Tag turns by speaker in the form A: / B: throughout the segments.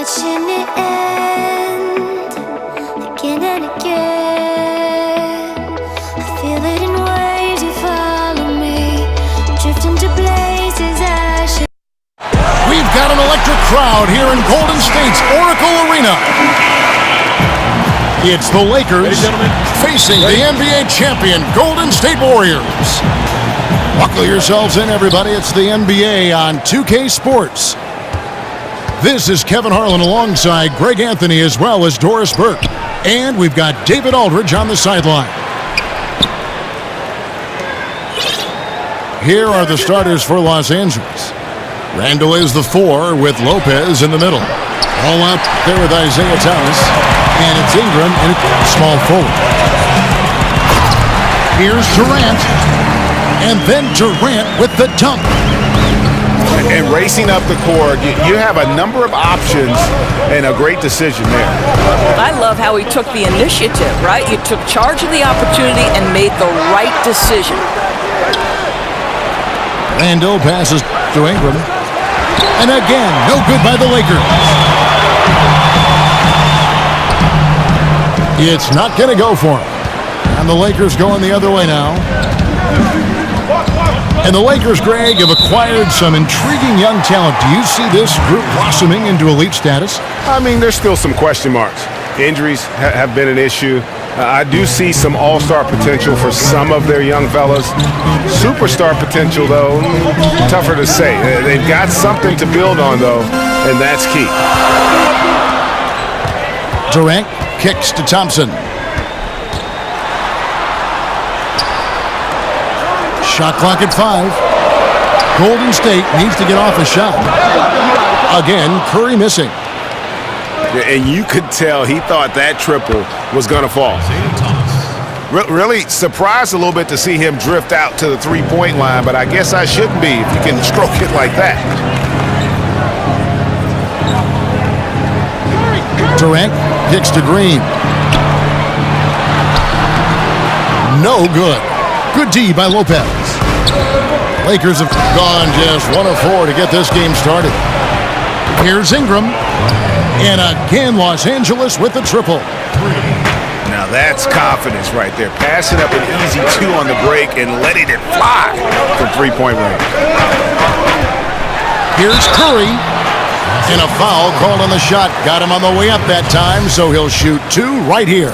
A: watching it end again and again. I feel it in waves, you follow me, drifting to places I should.
B: We've got an electric crowd here in Golden State's Oracle Arena. It's the Lakers facing the NBA champion Golden State Warriors. Buckle yourselves in, everybody. It's the NBA on 2K Sports. This is Kevin Harlan alongside Greg Anthony as well as Doris Burke. And we've got David Aldridge on the sideline. Here are the starters for Los Angeles. Randle is the 4 with Lopez in the middle. All out there with I.Thomas. And it's Ingram in a small forward. Here's Durant. And then Durant with the dunk.
C: And racing up the court, you have a number of options and a great decision there.
D: I love how he took the initiative, right? You took charge of the opportunity and made the right decision.
B: Randle passes to Ingram. And again, no good by the Lakers. It's not going to go for him. And the Lakers going the other way now. And the Lakers, Greg, have acquired some intriguing young talent. Do you see this group blossoming into elite status?
C: I mean, there's still some question marks. Injuries have been an issue. I do see some all-star potential for some of their young fellas. Superstar potential, though, tougher to say. They've got something to build on, though, and that's key.
B: Durant kicks to Thompson. Shot clock at 5. Golden State needs to get off a shot. Again, Curry missing.
C: And you could tell he thought that triple was going to fall. Really surprised a little bit to see him drift out to the three-point line, but I guess I shouldn't be if you can stroke it like that.
B: Durant kicks to Green. No good. Good D by Lopez. Lakers have gone just 1 of 4 to get this game started. Here's Ingram. And again, Los Angeles with the triple.
C: Now that's confidence right there. Passing up an easy 2 on the break and letting it fly from three-point range.
B: Here's Curry. And a foul called on the shot. Got him on the way up that time, so he'll shoot 2 right here.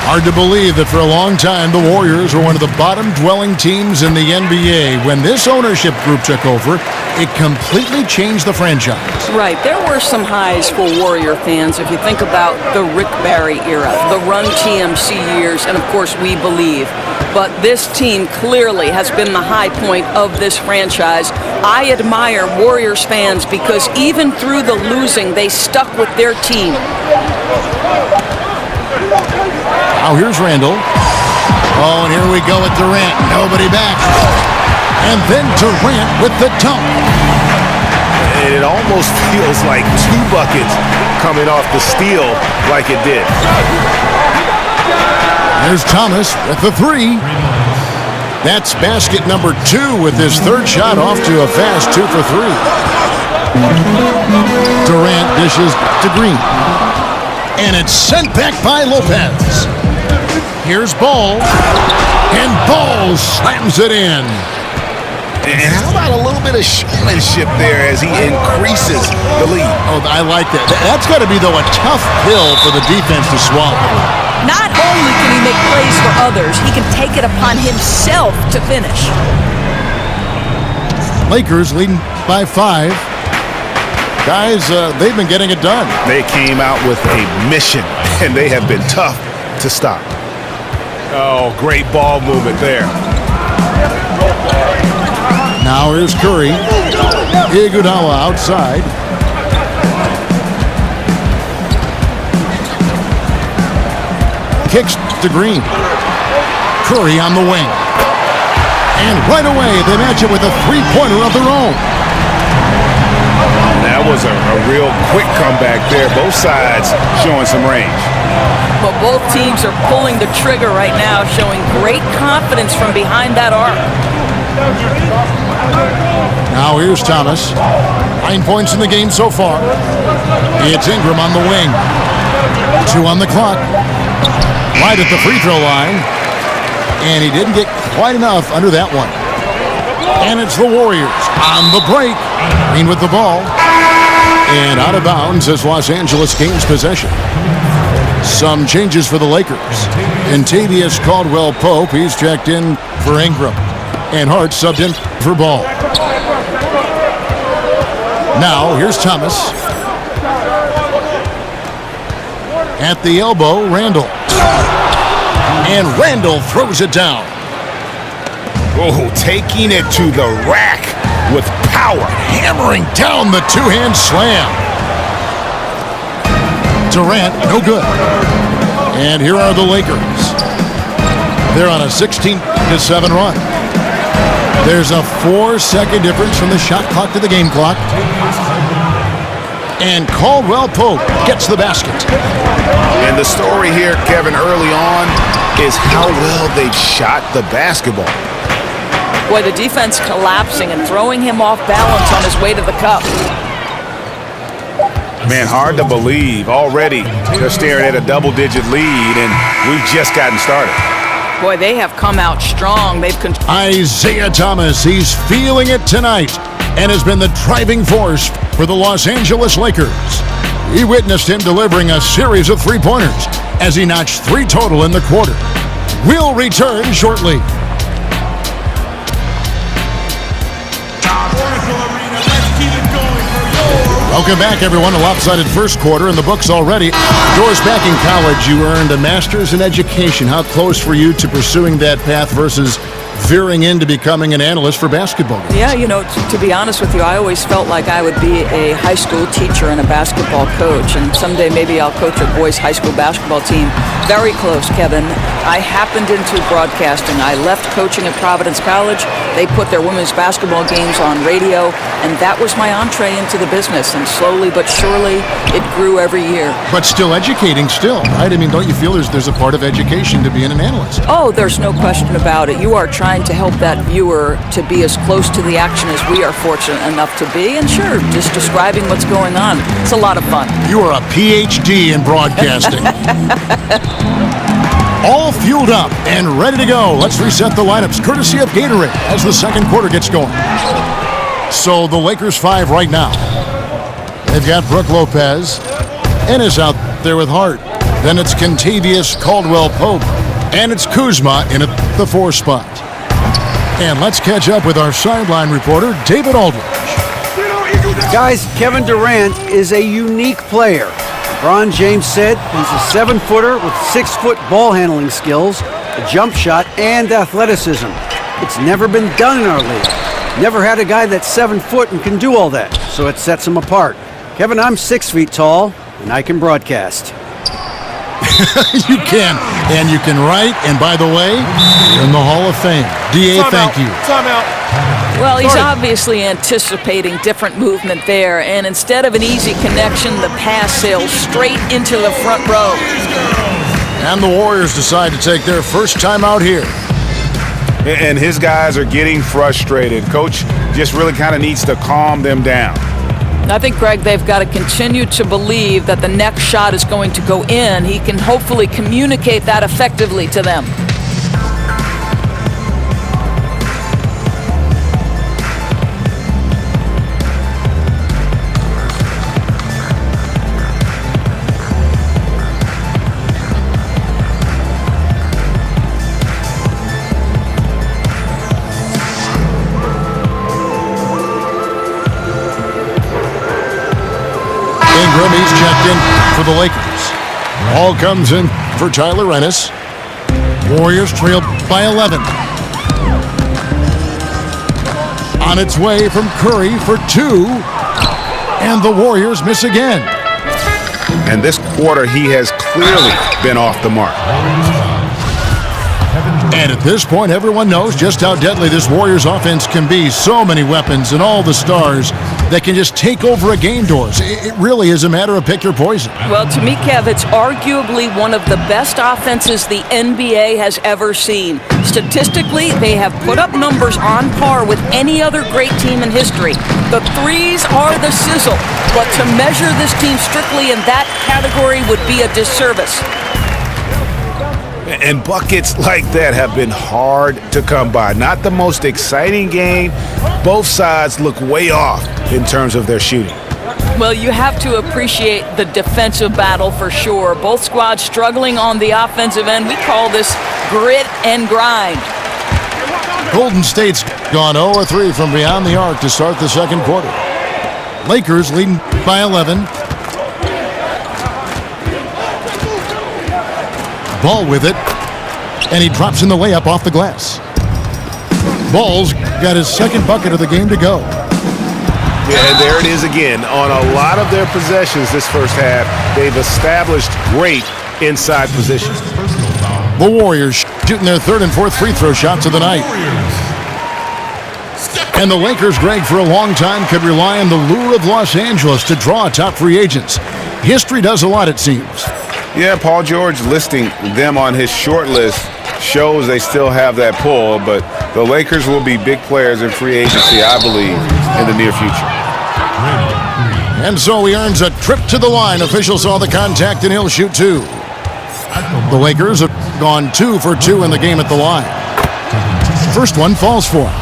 B: Hard to believe that for a long time the Warriors were one of the bottom-dwelling teams in the NBA. When this ownership group took over, it completely changed the franchise.
D: Right. There were some highs for Warrior fans if you think about the Rick Barry era, the Run TMC years, and of course We Believe. But this team clearly has been the high point of this franchise. I admire Warriors fans because even through the losing, they stuck with their team.
B: Now here's Randle. Oh, and here we go with Durant. Nobody back. And then Durant with the dunk.
C: It almost feels like 2 buckets coming off the steal like it did.
B: There's Thomas with the 3. That's basket number 2 with his 3rd shot off to a fast 2 for 3. Durant dishes to Green. And it's sent back by Lopez. Here's Ball. And Ball slams it in.
C: And how about a little bit of showmanship there as he increases the lead?
B: Oh, I like that. That's got to be, though, a tough pill for the defense to swallow.
D: Not only can he make plays for others, he can take it upon himself to finish.
B: Lakers leading by 5. Guys, they've been getting it done.
C: They came out with a mission, and they have been tough to stop. Oh, great ball movement there.
B: Now here's Curry. A.Iguodala outside. Kicks to Green. Curry on the wing. And right away, they match it with a 3-pointer of their own.
C: That was a real quick comeback there. Both sides showing some range.
D: But both teams are pulling the trigger right now, showing great confidence from behind that arc.
B: Now here's Thomas. 9 points in the game so far. It's Ingram on the wing. 2 on the clock. Right at the free throw line. And he didn't get quite enough under that one. And it's the Warriors on the break. Green with the ball. And out of bounds as Los Angeles gains possession. Some changes for the Lakers. Kentavious Caldwell-Pope, he's checked in for Ingram. And Hart subbed in for Ball. Now, here's Thomas. At the elbow, Randle. And Randle throws it down.
C: Oh, taking it to the rack with power.
B: Hammering down the two-hand slam. Durant, no good. And here are the Lakers. They're on a 16-7 run. There's a 4-second difference from the shot clock to the game clock. And Caldwell-Pope gets the basket.
C: And the story here, Kevin, early on is how well they've shot the basketball.
D: Boy, the defense collapsing and throwing him off balance on his way to the cup.
C: Man, hard to believe. Already they're staring at a double-digit lead, and we've just gotten started.
D: Boy, they have come out strong. They've
B: Isaiah Thomas, he's feeling it tonight and has been the driving force for the Los Angeles Lakers. We witnessed him delivering a series of three-pointers as he notched 3 total in the quarter. We'll return shortly. Welcome back, everyone. A lopsided first quarter in the books already. Doris, back in college, you earned a master's in education. How close were you to pursuing that path versus veering into becoming an analyst for basketball games?
D: Yeah, you know, to be honest with you, I always felt like I would be a high school teacher and a basketball coach, and someday maybe I'll coach a boys' high school basketball team. Very close, Kevin. I happened into broadcasting. I left coaching at Providence College. They put their women's basketball games on radio, and that was my entree into the business. And slowly but surely, it grew every year.
B: But still educating still, right? I mean, don't you feel there's a part of education to being an analyst?
D: Oh, there's no question about it. You are trying to help that viewer to be as close to the action as we are fortunate enough to be. And sure, just describing what's going on. It's a lot of fun.
B: You are a PhD in broadcasting. All fueled up and ready to go. Let's reset the lineups, courtesy of Gatorade, as the second quarter gets going. So the Lakers 5 right now. They've got B.Lopez. Ennis out there with Hart. Then it's Kentavious Caldwell-Pope. And it's Kuzma in at the 4 spot. And let's catch up with our sideline reporter, David Aldridge.
E: Guys, Kevin Durant is a unique player. LeBron James said he's a 7-footer with 6-foot ball handling skills, a jump shot, and athleticism. It's never been done in our league. Never had a guy that's 7 foot and can do all that, so it sets him apart. Kevin, I'm 6 feet tall, and I can broadcast.
B: You can, and you can write, and by the way, you're in the Hall of Fame. DA, thank you.
C: Time out.
D: Well, he's obviously anticipating different movement there, and instead of an easy connection, the pass sails straight into the front row.
B: And the Warriors decide to take their first time out here.
C: And his guys are getting frustrated. Coach just really kind of needs to calm them down.
D: I think, Greg, they've got to continue to believe that the next shot is going to go in. He can hopefully communicate that effectively to them.
B: Ingram, he's checked in for the Lakers. Ball comes in for Tyler Ennis. Warriors trail by 11. On its way from Curry for 2. And the Warriors miss again.
C: And this quarter, he has clearly been off the mark.
B: And at this point, everyone knows just how deadly this Warriors offense can be. So many weapons and all the stars that can just take over a game doors. It really is a matter of pick your poison.
D: Well, to me, Kev, it's arguably one of the best offenses the NBA has ever seen. Statistically, they have put up numbers on par with any other great team in history. The threes are the sizzle, but to measure this team strictly in that category would be a disservice.
C: And buckets like that have been hard to come by. Not the most exciting game. Both sides look way off in terms of their shooting.
D: Well, you have to appreciate the defensive battle for sure. Both squads struggling on the offensive end. We call this grit and grind.
B: Golden State's gone 0-3 from beyond the arc to start the second quarter. Lakers leading by 11. Ball with it, and he drops in the layup off the glass. Ball's got his second bucket of the game to go.
C: Yeah, and there it is again. On a lot of their possessions this first half, they've established great inside position.
B: The Warriors shooting their third and fourth free throw shots of the night. And the Lakers, Greg, for a long time could rely on the lure of Los Angeles to draw top free agents. History does a lot, it seems.
C: Yeah, Paul George listing them on his short list shows they still have that pull, but the Lakers will be big players in free agency, I believe, in the near future.
B: And so he earns a trip to the line. Official saw the contact, and he'll shoot two. The Lakers have gone 2 for 2 in the game at the line. First one falls for him.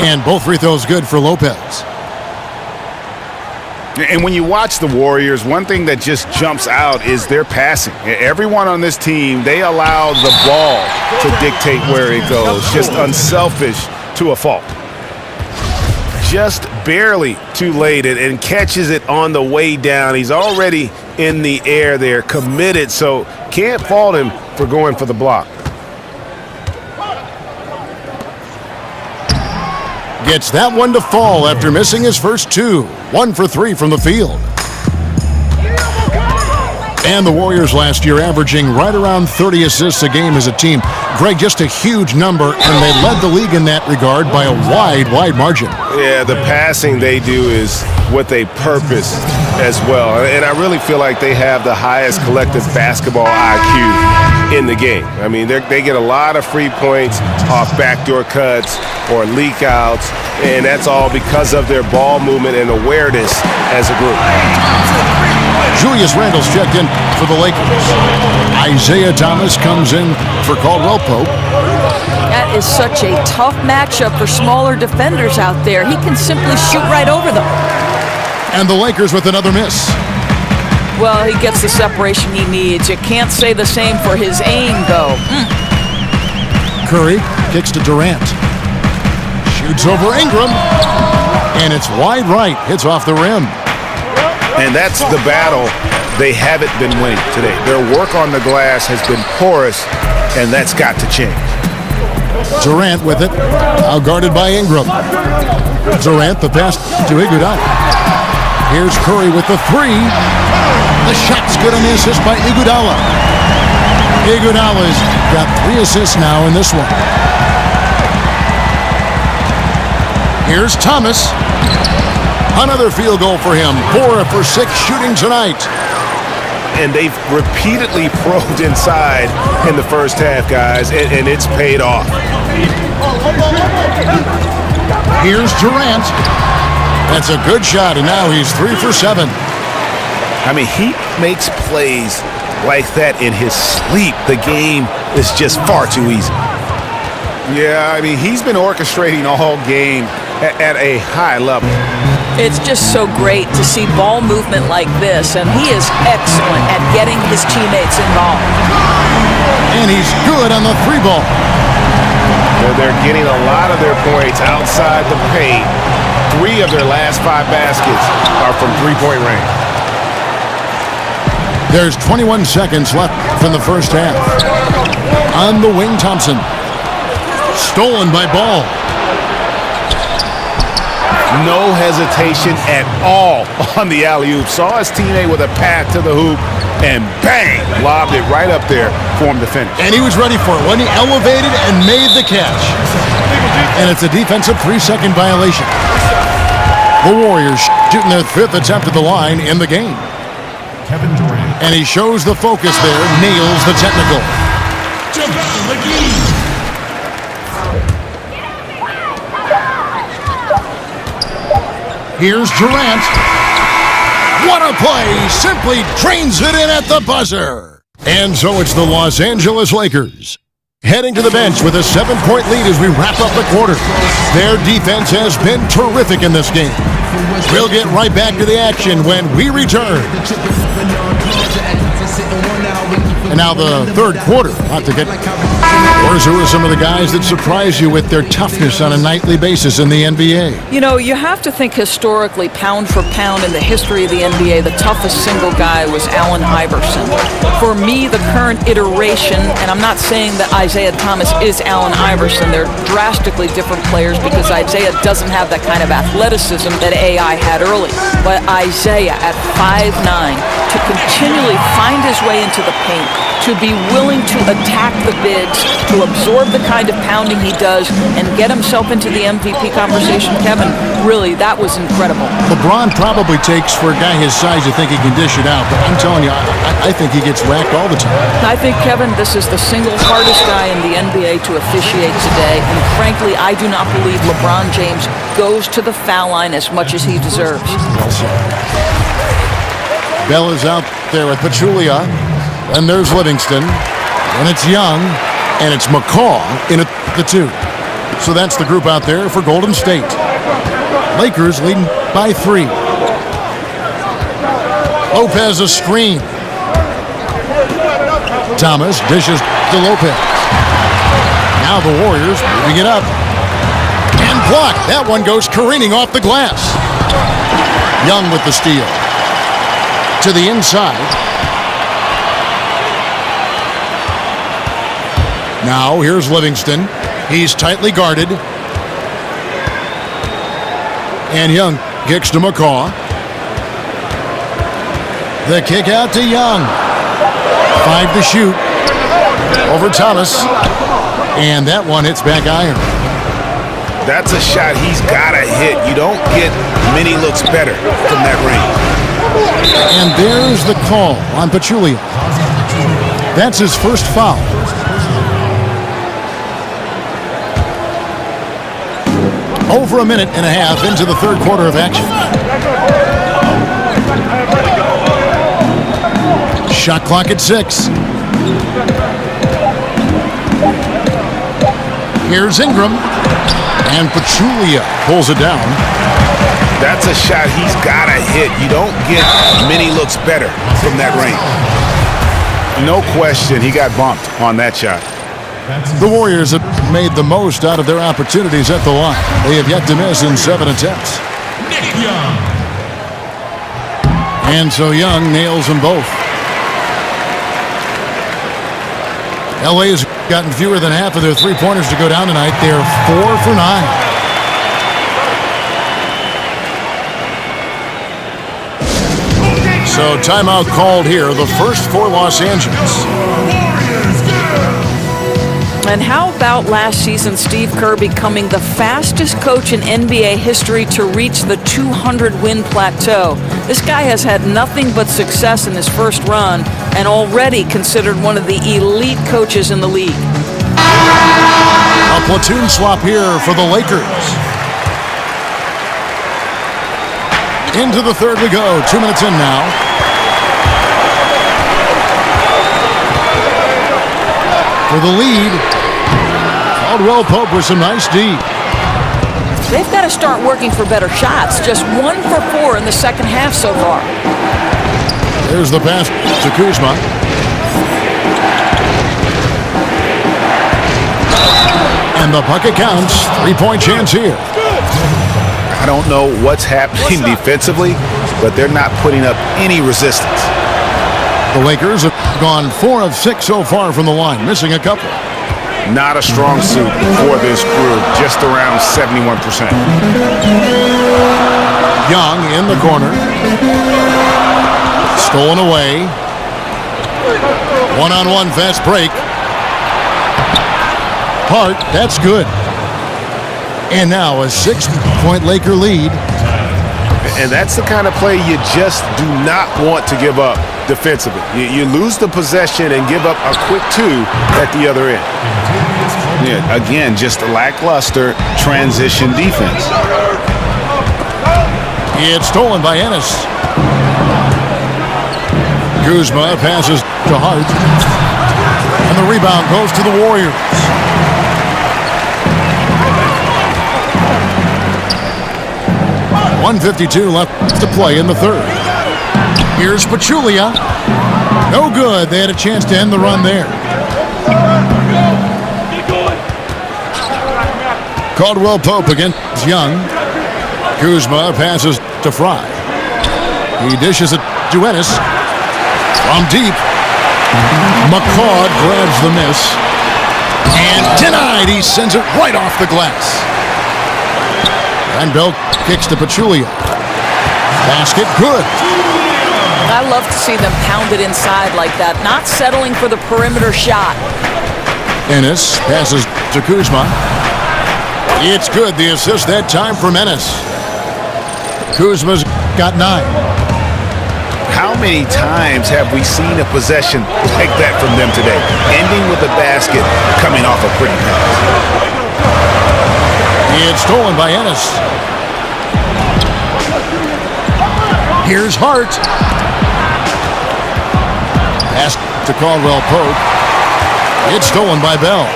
B: And both free throws good for Lopez.
C: And when you watch the Warriors, one thing that just jumps out is their passing. Everyone on this team, they allow the ball to dictate where it goes. Just unselfish to a fault. Just barely too late and catches it on the way down. He's already in the air there, committed, so can't fault him for going for the block.
B: Gets that one to fall after missing his first two. 1 for 3 from the field. And the Warriors last year averaging right around 30 assists a game as a team. Greg, just a huge number, and they led the league in that regard by a wide margin.
C: Yeah, the passing they do is what they purpose as well. And I really feel like they have the highest collective basketball IQ in the game. I mean, they get a lot of free points off backdoor cuts or leak outs, and that's all because of their ball movement and awareness as a group.
B: Julius Randle's checked in for the Lakers. I.Thomas comes in for Caldwell Pope.
D: That is such a tough matchup for smaller defenders out there. He can simply shoot right over them.
B: And the Lakers with another miss.
D: Well, he gets the separation he needs. You can't say the same for his aim, though.
B: Curry kicks to Durant. Shoots over Ingram. And it's wide right. Hits off the rim.
C: And that's the battle they haven't been winning today. Their work on the glass has been porous, and that's got to change.
B: Durant with it, now guarded by Ingram. Durant, the pass to Iguodala. Here's Curry with the three. The shot's good on the assist by Iguodala. Iguodala's got 3 assists now in this one. Here's Thomas. Another field goal for him. 4 for 6 shooting tonight.
C: And they've repeatedly probed inside in the first half, guys, and it's paid off.
B: Here's Durant. That's a good shot, and now he's 3 for 7.
C: I mean, he makes plays like that in his sleep. The game is just far too easy. Yeah, I mean, he's been orchestrating all game at a high level.
D: It's just so great to see ball movement like this, and he is excellent at getting his teammates involved.
B: And he's good on the 3 ball.
C: They're getting a lot of their points outside the paint. 3 of their last 5 baskets are from three-point range.
B: There's 21 seconds left in the first half. On the wing, Thompson. Stolen by Ball.
C: No hesitation at all on the alley-oop. Saw his teammate with a path to the hoop and bang, lobbed it right up there for him to finish.
B: And he was ready for it when he elevated and made the catch. And it's a defensive 3-second violation. The Warriors shooting their 5th attempt at the line in the game. And he shows the focus there, nails the technical. Here's Durant. What a play! Simply drains it in at the buzzer. And so it's the Los Angeles Lakers heading to the bench with a 7-point lead as we wrap up the quarter. Their defense has been terrific in this game. We'll get right back to the action when we return. And now the third quarter. Not to get. Who are some of the guys that surprise you with their toughness on a nightly basis in the NBA?
D: You know, you have to think historically, pound for pound in the history of the NBA, the toughest single guy was Allen Iverson. For me, the current iteration, and I'm not saying that I.Thomas is Allen Iverson. They're drastically different players because Isaiah doesn't have that kind of athleticism that AI had early. But Isaiah at 5'9", to continually find his way into the paint, to be willing to attack the bigs, to absorb the kind of pounding he does, and get himself into the MVP conversation, Kevin, really, that was incredible.
B: LeBron probably takes, for a guy his size, to think he can dish it out, but I'm telling you, I think he gets whacked all the time.
D: I think, Kevin, this is the single hardest guy in the NBA to officiate today, and frankly, I do not believe LeBron James goes to the foul line as much as he deserves.
B: Bell is out there with Pachulia, and there's Livingston, and it's Young, and it's McCaw in at the 2. So that's the group out there for Golden State. Lakers leading by 3. Lopez a screen. Thomas dishes to Lopez. Now the Warriors moving it up. And blocked. That one goes careening off the glass. Young with the steal. To the inside. Now here's Livingston. He's tightly guarded. And Young kicks to McCaw. The kick out to Young. 5 to shoot. Over Thomas. And that one hits back iron.
C: That's a shot he's got to hit. You don't get many looks better from that range.
B: And there's the call on Pachulia. That's his first foul. Over a minute and a half into the third quarter of action. Shot clock at 6. Here's Ingram. And Pachulia pulls it down.
C: That's a shot he's got to hit. You don't get many looks better from that range. No question he got bumped on that shot.
B: The Warriors have made the most out of their opportunities at the line. They have yet to miss in 7 attempts. And so Young nails them both. LA has gotten fewer than half of their three-pointers to go down tonight. They're 4 for 9. So timeout called here, the first for Los Angeles.
D: And how about last season, Steve Kerr becoming the fastest coach in NBA history to reach the 200-win plateau? This guy has had nothing but success in his first run and already considered one of the elite coaches in the league.
B: A platoon swap here for the Lakers. Into the third we go. 2 minutes in now. For the lead, Caldwell Pope with some nice D.
D: They've got to start working for better shots. Just 1 for 4 in the second half so far.
B: There's the pass to Kuzma. And the bucket counts. 3-point chance here.
C: I don't know what's happening defensively, but they're not putting up any resistance.
B: The Lakers have gone 4 of 6 so far from the line, missing a couple.
C: Not a strong suit for this crew, just around 71%.
B: Young in the corner. Stolen away. One-on-one fast break. Hart, that's good. And now a 6-point Laker lead.
C: And that's the kind of play you just do not want to give up defensively. You lose the possession and give up a quick 2 at the other end.
F: Yeah, again, just a lackluster transition defense.
B: It's stolen by Ennis. Kuzma passes to Hart. And the rebound goes to the Warriors. .152 left to play in the third. Here's Pachulia. No good. They had a chance to end the run there. Caldwell Pope against Young. Kuzma passes to Fry. He dishes it to Ennis. From deep. McCaw grabs the miss. And denied. He sends it right off the glass. Randle kicks to Pachulia. Basket good.
D: I love to see them pound it inside like that, not settling for the perimeter shot.
B: Ennis passes to Kuzma. It's good. The assist that time from Ennis. Kuzma's got 9.
F: How many times have we seen a possession like that from them today? Ending with a basket, coming off a pretty pass.
B: It's stolen by Ennis. Here's Hart. Pass to Caldwell Pope. It's stolen by Bell.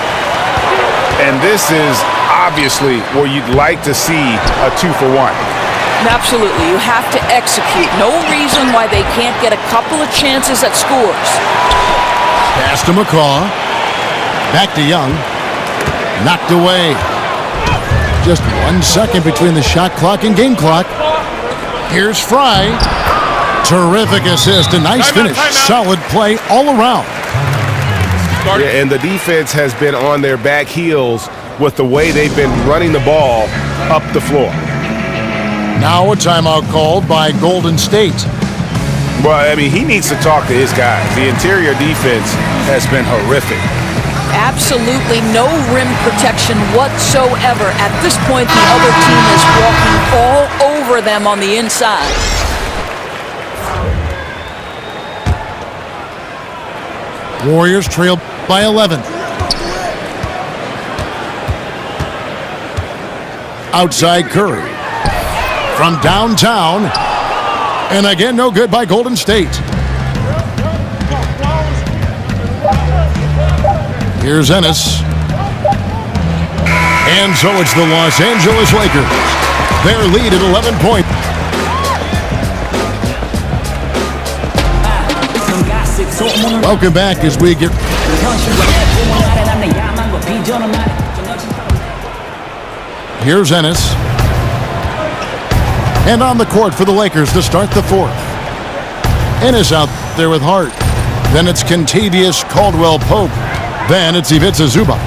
C: And this is obviously where you'd like to see a 2-for-1.
D: Absolutely. You have to execute. No reason why they can't get a couple of chances at scores.
B: Pass to McCaw. Back to Young. Knocked away. Just 1 second between the shot clock and game clock. Here's Fry. Terrific assist. A nice finish. Solid play all around.
C: Yeah, and the defense has been on their back heels with the way they've been running the ball up the floor.
B: Now a timeout called by Golden State.
C: Well, I mean, he needs to talk to his guys. The interior defense has been horrific.
D: Absolutely no rim protection whatsoever. At this point, the other team is walking all over them on the inside.
B: Warriors trail by 11. Outside Curry. From downtown. And again, no good by Golden State. Here's Ennis. And so it's the Los Angeles Lakers. Their lead at 11 points. Welcome back as we get... Here's Ennis. And on the court for the Lakers to start the fourth. Ennis out there with Hart. Then it's Kentavious Caldwell-Pope. Then it's Ivica Zubac.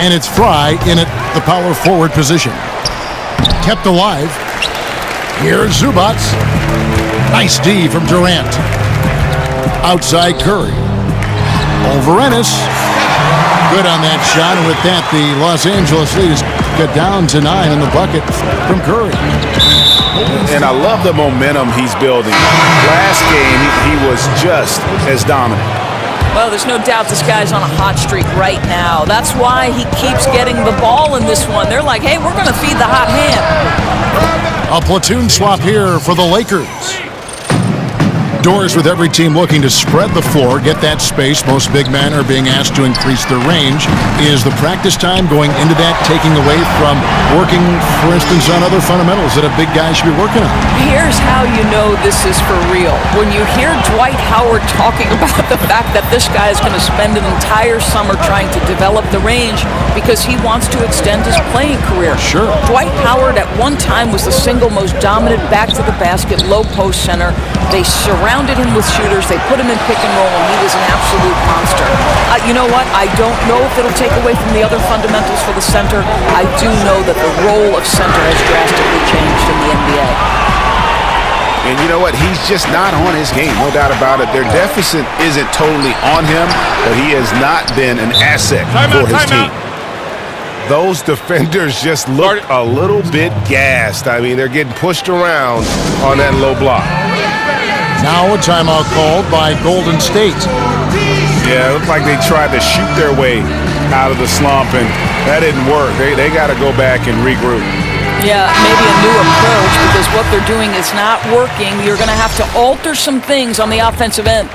B: And it's Fry in at the power forward position. Kept alive. Here's Zubac. Nice D from Durant. Outside Curry. Over Ennis. Good on that shot. And with that, the Los Angeles lead is cut down to 9 in the bucket from Curry.
C: And I love the momentum he's building. Last game, he was just as dominant.
D: Well, there's no doubt this guy's on a hot streak right now. That's why he keeps getting the ball in this one. They're like, hey, we're going to feed the hot hand.
B: A platoon swap here for the Lakers. Doors with every team looking to spread the floor, get that space. Most big men are being asked to increase their range. Is the practice time going into that taking away from working, for instance, on other fundamentals that a big guy should be working on?
D: Here's how you know this is for real. When you hear Dwight Howard talking about the fact that this guy is going to spend an entire summer trying to develop the range because he wants to extend his playing career.
B: Sure.
D: Dwight Howard at one time was the single most dominant back-to-the-basket, low-post center. They surrounded him with shooters. They put him in pick and roll, and he was an absolute monster. You know what? I don't know if it'll take away from the other fundamentals for the center. I do know that the role of center has drastically changed in the NBA.
F: And you know what? He's just not on his game, no doubt about it. Their deficit isn't totally on him, but he has not been an asset for his team. Those defenders just look a little bit gassed. I mean, they're getting pushed around on that low block.
B: Now a timeout called by Golden State.
C: Yeah, it looked like they tried to shoot their way out of the slump, and that didn't work. They got to go back and regroup.
D: Yeah, maybe a new approach, because what they're doing is not working. You're going to have to alter some things on the offensive end.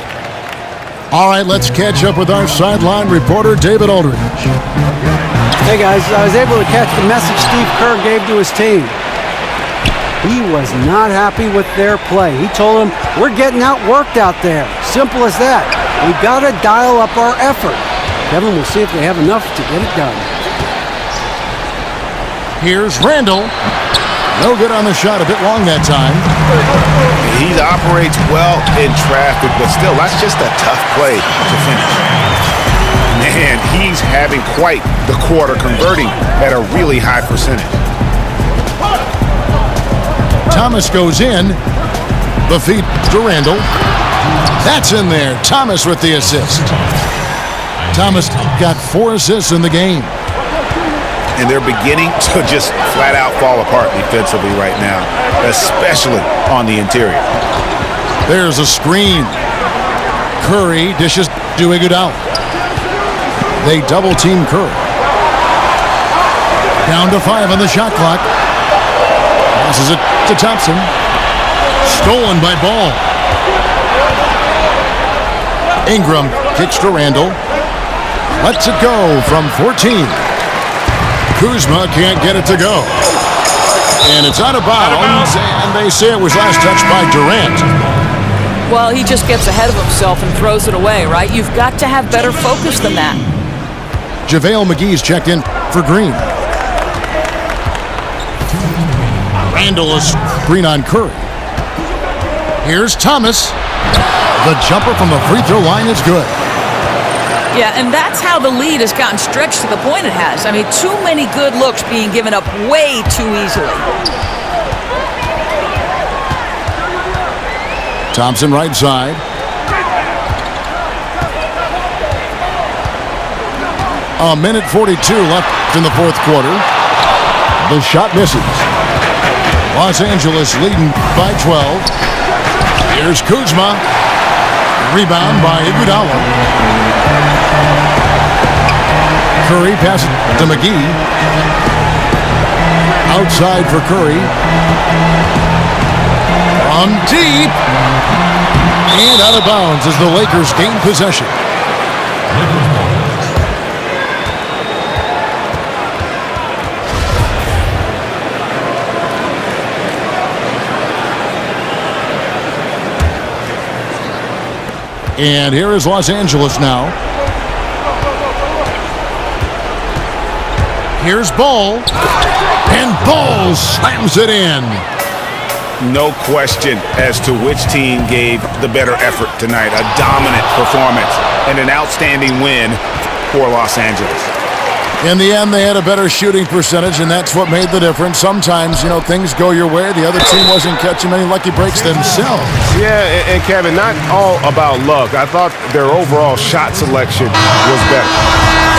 B: All right, let's catch up with our sideline reporter, David Aldridge.
E: Hey guys, I was able to catch the message Steve Kerr gave to his team. He was not happy with their play. He told them, we're getting outworked out there. Simple as that. We've got to dial up our effort. Kevin, we'll see if they have enough to get it done.
B: Here's Randle. No good on the shot, a bit long that time.
F: He operates well in traffic, but still, that's just a tough play to finish.
C: Man, he's having quite the quarter, converting at a really high percentage.
B: Thomas goes in. The feed to Randle. That's in there. Thomas with the assist. Thomas got 4 assists in the game.
F: And they're beginning to just flat out fall apart defensively right now, especially on the interior.
B: There's a screen. Curry dishes to Iguodala. They double-team Curry. Down to 5 on the shot clock. Passes it to Thompson. Stolen by Ball. Ingram kicks to Randle. Lets it go from 14. Kuzma can't get it to go. And it's out of bounds, and they say it was last touched by Durant.
D: Well, he just gets ahead of himself and throws it away, right? You've got to have better focus than that.
B: JaVale McGee's checked in for Green. Randle is Green on Curry. Here's Thomas. The jumper from the free throw line is good.
D: Yeah, and that's how the lead has gotten stretched to the point it has. I mean, too many good looks being given up way too easily.
B: Thompson right side. A minute 42 left in the fourth quarter. The shot misses. Los Angeles leading by 12. Here's Kuzma. Rebound by Iguodala. Curry passes to McGee. Outside for Curry. From deep. And out of bounds as the Lakers gain possession. And here is Los Angeles now. Here's Ball. And Ball slams it in.
C: No question as to which team gave the better effort tonight. A dominant performance and an outstanding win for Los Angeles.
B: In the end, they had a better shooting percentage, and that's what made the difference. Sometimes, you know, things go your way. The other team wasn't catching many lucky breaks themselves.
C: Yeah, and Kevin, not all about luck. I thought their overall shot selection was better.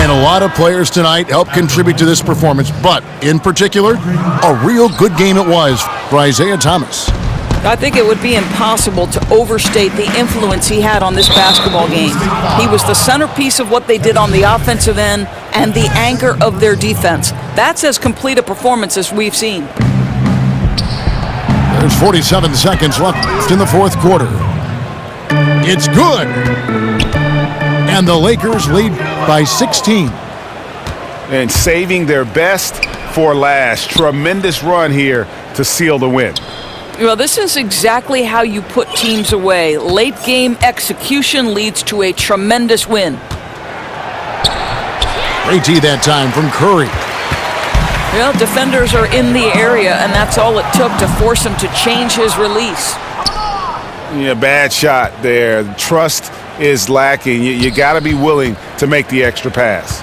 B: And a lot of players tonight helped contribute to this performance, but in particular, a real good game it was for I.Thomas.
D: I think it would be impossible to overstate the influence he had on this basketball game. He was the centerpiece of what they did on the offensive end and the anchor of their defense. That's as complete a performance as we've seen.
B: There's 47 seconds left in the fourth quarter. It's good. And the Lakers lead by 16.
C: And saving their best for last. Tremendous run here to seal the win.
D: Well, this is exactly how you put teams away. Late game execution leads to a tremendous win.
B: Great tee that time from Curry.
D: Well, defenders are in the area, and that's all it took to force him to change his release.
C: Yeah, bad shot there. Trust is lacking. You got to be willing to make the extra pass.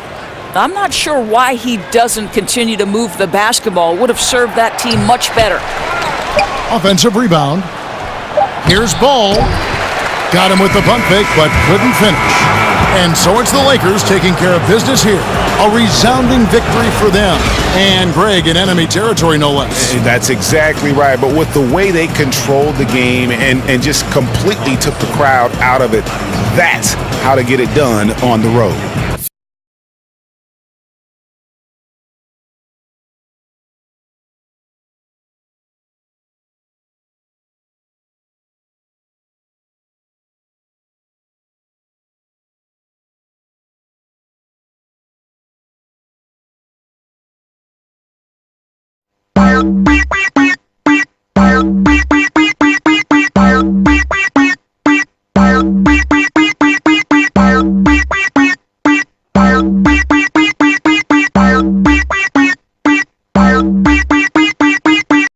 D: I'm not sure why he doesn't continue to move the basketball. Would have served that team much better.
B: Offensive rebound. Here's Ball. Got him with the pump fake, but couldn't finish. And so it's the Lakers taking care of business here. A resounding victory for them. And Greg in enemy territory, no less.
F: That's exactly right. But with the way they controlled the game and just completely took the crowd out of it, that's how to get it done on the road.